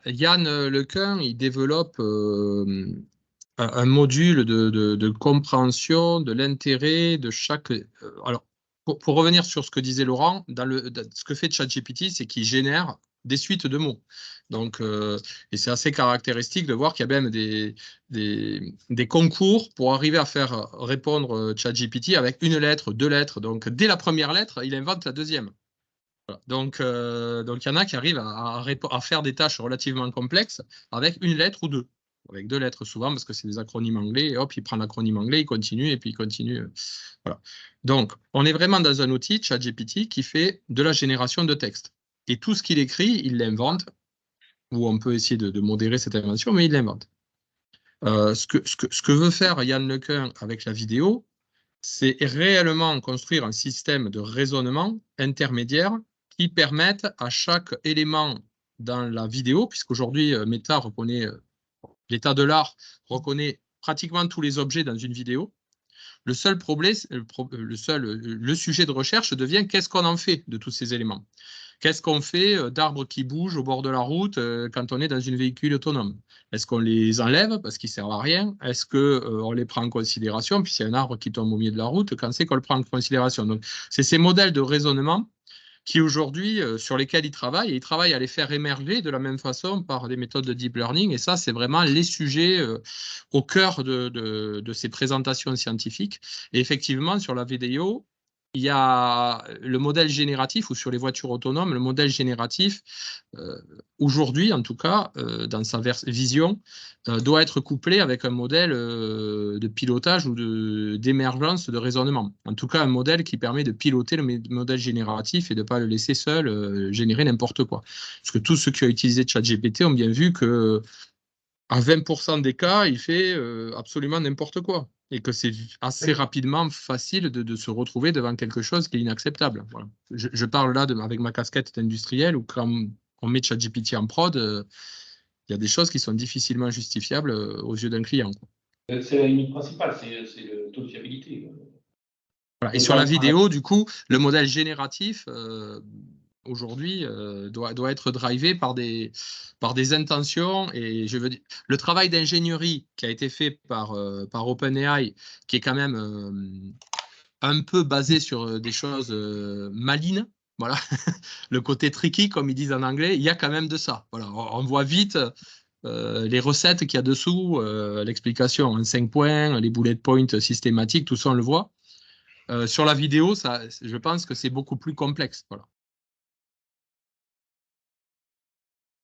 Yann Lequin, il développe un module de compréhension de l'intérêt de chaque. Alors, pour revenir sur ce que disait Laurent, ce que fait ChatGPT, c'est qu'il génère des suites de mots. Donc, et c'est assez caractéristique de voir qu'il y a même des concours pour arriver à faire répondre ChatGPT avec une lettre, deux lettres. Donc, dès la première lettre, il invente la deuxième. Voilà. Donc, il y en a qui arrivent à faire des tâches relativement complexes avec une lettre ou deux. Avec deux lettres souvent, parce que c'est des acronymes anglais, et hop, il prend l'acronyme anglais, il continue, et puis il continue. Voilà. Donc, on est vraiment dans un outil, ChatGPT, qui fait de la génération de texte. Et tout ce qu'il écrit, il l'invente, ou on peut essayer de modérer cette invention, mais il l'invente. Ce que veut faire Yann Lequin avec la vidéo, c'est réellement construire un système de raisonnement intermédiaire qui permette à chaque élément dans la vidéo, puisqu'aujourd'hui Meta reconnaît, l'état de l'art reconnaît pratiquement tous les objets dans une vidéo. Le seul problème, le sujet de recherche devient qu'est-ce qu'on en fait de tous ces éléments. Qu'est-ce qu'on fait d'arbres qui bougent au bord de la route quand on est dans une véhicule autonome? Est-ce qu'on les enlève parce qu'ils ne servent à rien? Est-ce qu'on les prend en considération? Puis s'il y a un arbre qui tombe au milieu de la route, quand c'est qu'on le prend en considération? Donc, c'est ces modèles de raisonnement qui aujourd'hui, sur lesquels ils travaillent, et ils travaillent à les faire émerger de la même façon par des méthodes de deep learning. Et ça, c'est vraiment les sujets au cœur de ces présentations scientifiques. Et effectivement, sur la vidéo, il y a le modèle génératif, ou sur les voitures autonomes, le modèle génératif, aujourd'hui en tout cas, dans sa vision, doit être couplé avec un modèle de pilotage ou d'émergence de raisonnement. En tout cas, un modèle qui permet de piloter le modèle génératif et de ne pas le laisser seul générer n'importe quoi. Parce que tous ceux qui ont utilisé ChatGPT ont bien vu que à 20% des cas, il fait absolument n'importe quoi. Et que c'est assez rapidement facile de se retrouver devant quelque chose qui est inacceptable. Voilà. Je parle là avec ma casquette d'industriel, où quand on met ChatGPT en prod, il y a des choses qui sont difficilement justifiables aux yeux d'un client. C'est la limite principale, c'est le taux de fiabilité. Voilà. Et sur la vidéo, du coup, le modèle génératif, aujourd'hui, doit être drivé par des intentions. Et je veux dire, le travail d'ingénierie qui a été fait par OpenAI, qui est quand même un peu basé sur des choses malines, voilà, le côté tricky, comme ils disent en anglais, il y a quand même de ça. Voilà, on voit vite les recettes qu'il y a dessous, l'explication en 5 points, les bullet points systématiques, tout ça, on le voit. Sur la vidéo, je pense que c'est beaucoup plus complexe. Voilà.